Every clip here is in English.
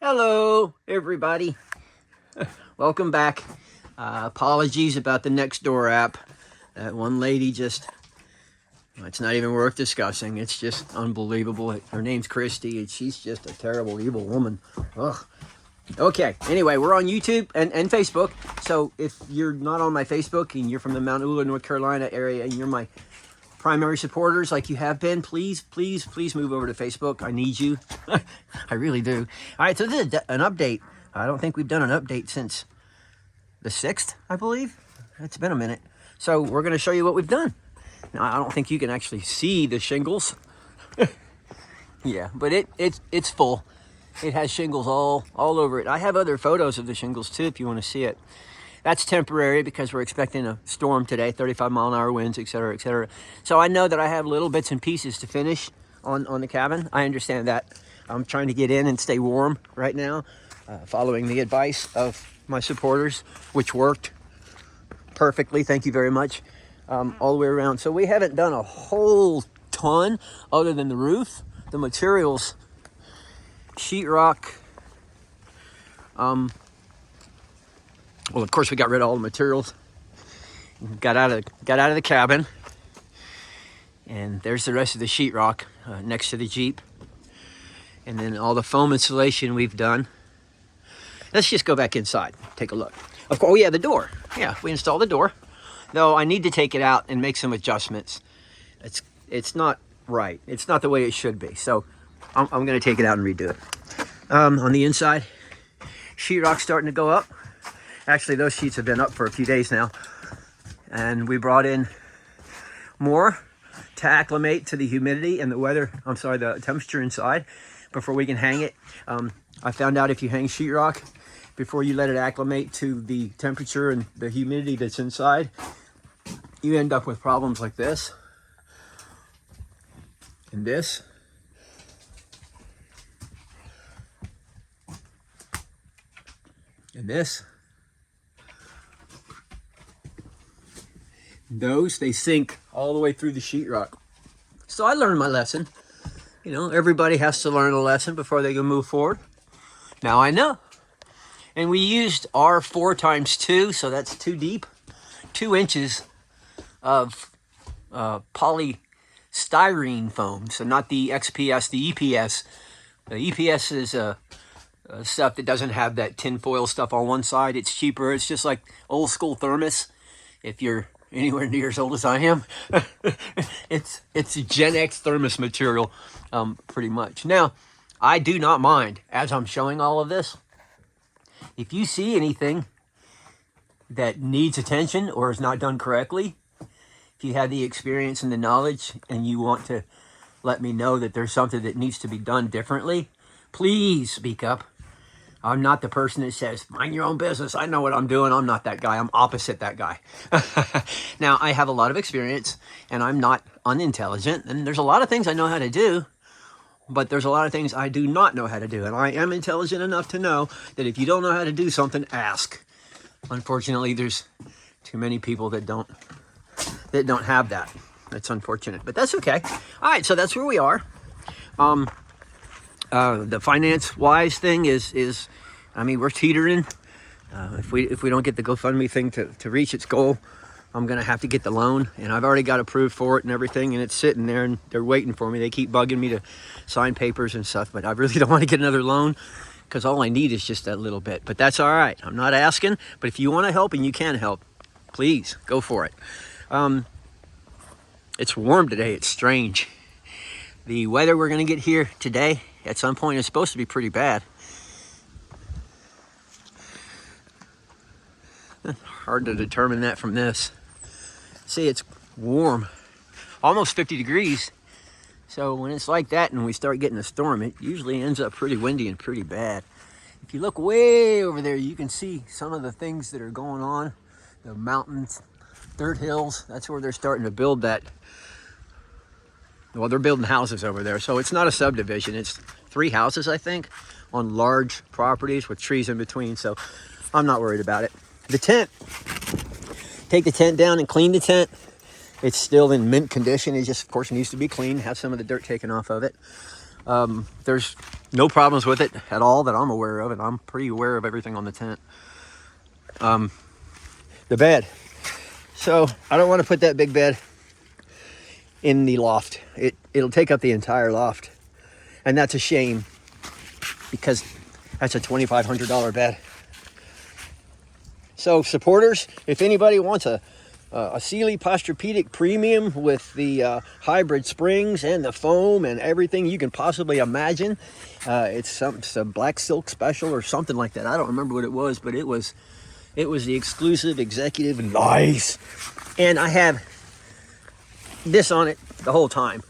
Hello, everybody. Welcome back. Apologies about the Nextdoor app. That one lady it's not even worth discussing. It's just unbelievable. Her name's Christy, and she's just a terrible, evil woman. Ugh. Okay, anyway, we're on YouTube and Facebook. So if you're not on my Facebook and you're from the Mount Ula, North Carolina area, and you're my primary supporters like you have been, please move over to Facebook. I need you. I really do. All right, so this is an update. I don't think we've done an update since the 6th, I believe. It's been a minute. So we're going to show you what we've done. Now, I don't think you can actually see the shingles. Yeah, but it's full. It has shingles all over it. I have other photos of the shingles too if you want to see it. That's temporary because we're expecting a storm today, 35-mile-an-hour winds, etc., etc. So I know that I have little bits and pieces to finish on the cabin. I understand that. I'm trying to get in and stay warm right now, following the advice of my supporters, which worked perfectly. Thank you very much, all the way around. So we haven't done a whole ton other than the roof, the materials, sheetrock. Well, of course, we got rid of all the materials. Got out of the cabin, and there's the rest of the sheetrock next to the Jeep, and then all the foam insulation we've done. Let's just go back inside, take a look. Of course, oh yeah, the door. Yeah, we installed the door. Though I need to take it out and make some adjustments. It's not right. It's not the way it should be. So I'm going to take it out and redo it. On the inside, sheetrock's starting to go up. Actually, those sheets have been up for a few days now. And we brought in more to acclimate to the humidity and the temperature inside before we can hang it. I found out if you hang sheetrock before you let it acclimate to the temperature and the humidity that's inside, you end up with problems like this and this. And this. Those, they sink all the way through the sheetrock. So I learned my lesson. You know, everybody has to learn a lesson before they can move forward. Now I know. And we used our 4x2, so that's 2 deep. 2 inches of polystyrene foam. So not the XPS, the EPS. The EPS is stuff that doesn't have that tin foil stuff on one side. It's cheaper. It's just like old school thermos. If you're anywhere near as old as I am, it's a Gen X thermos material, pretty much. Now, I do not mind, as I'm showing all of this, if you see anything that needs attention or is not done correctly, if you have the experience and the knowledge and you want to let me know that there's something that needs to be done differently, please speak up. I'm not the person that says, mind your own business. I know what I'm doing. I'm not that guy. I'm opposite that guy. Now, I have a lot of experience, and I'm not unintelligent. And there's a lot of things I know how to do, but there's a lot of things I do not know how to do. And I am intelligent enough to know that if you don't know how to do something, ask. Unfortunately, there's too many people that don't have that. That's unfortunate, but that's okay. All right, so that's where we are. The finance-wise thing is, I mean, we're teetering. If we don't get the GoFundMe thing to reach its goal, I'm going to have to get the loan. And I've already got approved for it and everything, and it's sitting there, and they're waiting for me. They keep bugging me to sign papers and stuff, but I really don't want to get another loan because all I need is just that little bit. But that's all right. I'm not asking, but if you want to help and you can help, please go for it. It's warm today. It's strange. The weather we're going to get here today at some point is supposed to be pretty bad. Hard to determine that from this. See, it's warm, almost 50 degrees. So when it's like that and we start getting a storm, it usually ends up pretty windy and pretty bad. If you look way over there, you can see some of the things that are going on. The mountains, dirt hills, that's where they're starting to build that. Well, they're building houses over there. So it's not a subdivision. It's 3 houses, I think, on large properties with trees in between. So I'm not worried about it. The tent. Take the tent down and clean the tent. It's still in mint condition. It just, of course, needs to be cleaned. Have some of the dirt taken off of it. There's No problems with it at all that I'm aware of, and I'm pretty aware of everything on the tent. The bed. So I don't want to put that big bed in the loft. It'll take up the entire loft, and that's a shame because that's a $2,500 bed. So supporters, if anybody wants a Sealy Posturepedic Premium with the hybrid springs and the foam and everything you can possibly imagine, it's a black silk special or something like that. I don't remember what it was, but it was the exclusive executive nice. And I have this on it the whole time.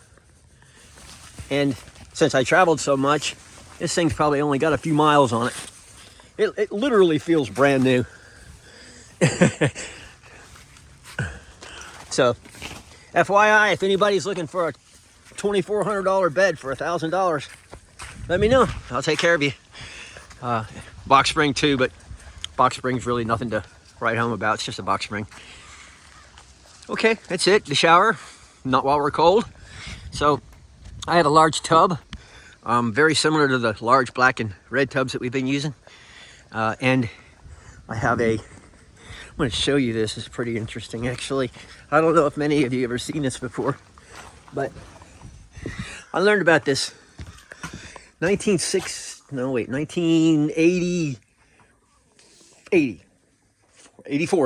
And since I traveled so much, this thing's probably only got a few miles on it. It literally feels brand new. So, FYI, if anybody's looking for a $2,400 bed for $1,000, let me know. I'll take care of you. Box spring too, but box spring's really nothing to write home about. It's just a box spring. Okay, that's it. The shower, not while we're cold. So, I have a large tub, very similar to the large black and red tubs that we've been using. And I have I'm going to show you this. It's pretty interesting, actually. I don't know if many of you have ever seen this before, but I learned about this 1984 or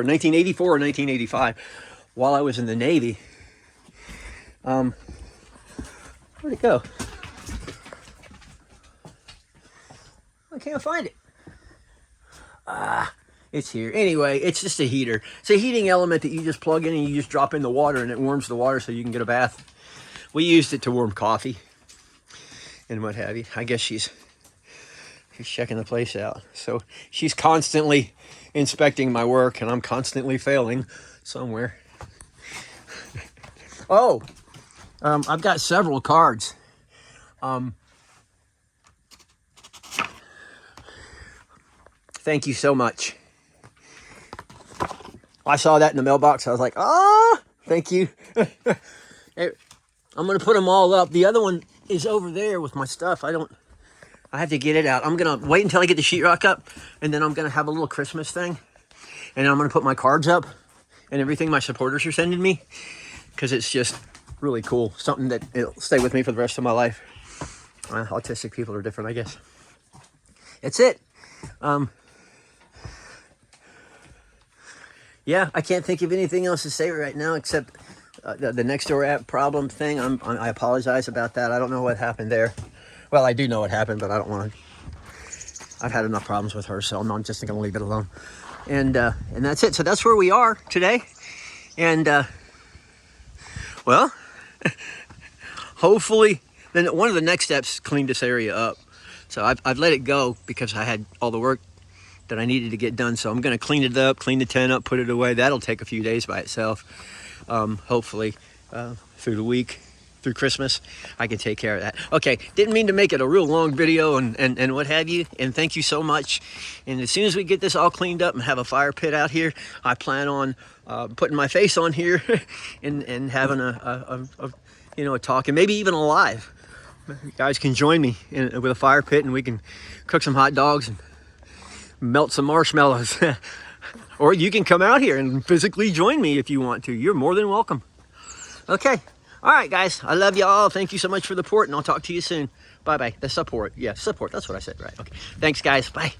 1985, while I was in the Navy. Where'd it go? I can't find it. It's here. Anyway, it's just a heater. It's a heating element that you just plug in and you just drop in the water and it warms the water so you can get a bath. We used it to warm coffee and what have you. I guess she's checking the place out. So she's constantly inspecting my work and I'm constantly failing somewhere. Oh, I've got several cards. Thank you so much. I saw that in the mailbox. I was like, thank you. I'm going to put them all up. The other one is over there with my stuff. I have to get it out. I'm going to wait until I get the sheetrock up, and then I'm going to have a little Christmas thing. And I'm going to put my cards up and everything my supporters are sending me, because it's just really cool. Something that it'll stay with me for the rest of my life. Autistic people are different, I guess. That's it. Yeah, I can't think of anything else to say right now except the Nextdoor app problem thing. I apologize about that. I don't know what happened there. Well, I do know what happened, but I don't want to. I've had enough problems with her, so I'm just going to leave it alone. And that's it. So that's where we are today. And well, hopefully, then one of the next steps is clean this area up. So I've let it go because I had all the work that I needed to get done. So I'm going to clean it up, clean the tent up, put it away. That'll take a few days by itself. Hopefully through the week, through Christmas, I can take care of that. Okay, didn't mean to make it a real long video and what have you. And thank you so much. And as soon as we get this all cleaned up and have a fire pit out here, I plan on putting my face on here and having a talk, and maybe even a live. You guys can join me with a fire pit and we can cook some hot dogs and melt some marshmallows. Or you can come out here and physically join me if you want to. You're more than welcome. Okay. All right, guys. I love you all. Thank you so much for the support, and I'll talk to you soon. Bye-bye. The support. Yeah, support. That's what I said, right? Okay. Thanks, guys. Bye.